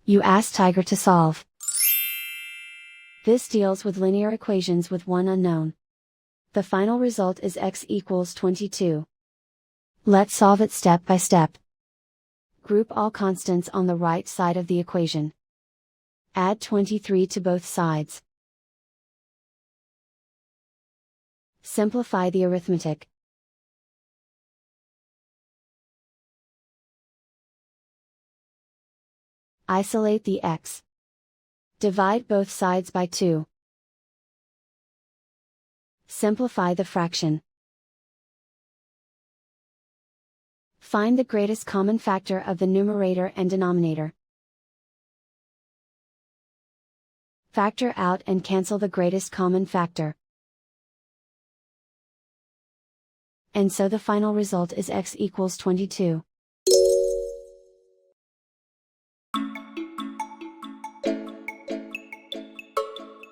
You ask Tiger to solve. This deals with linear equations with one unknown. The final result is x equals 22. Let's solve it step by step. Group all constants on the right side of the equation. Add 23 to both sides. Simplify the arithmetic. Isolate the x. Divide both sides by 2. Simplify the fraction. Find the greatest common factor of the numerator and denominator. Factor out and cancel the greatest common factor. And so the final result is x equals 22.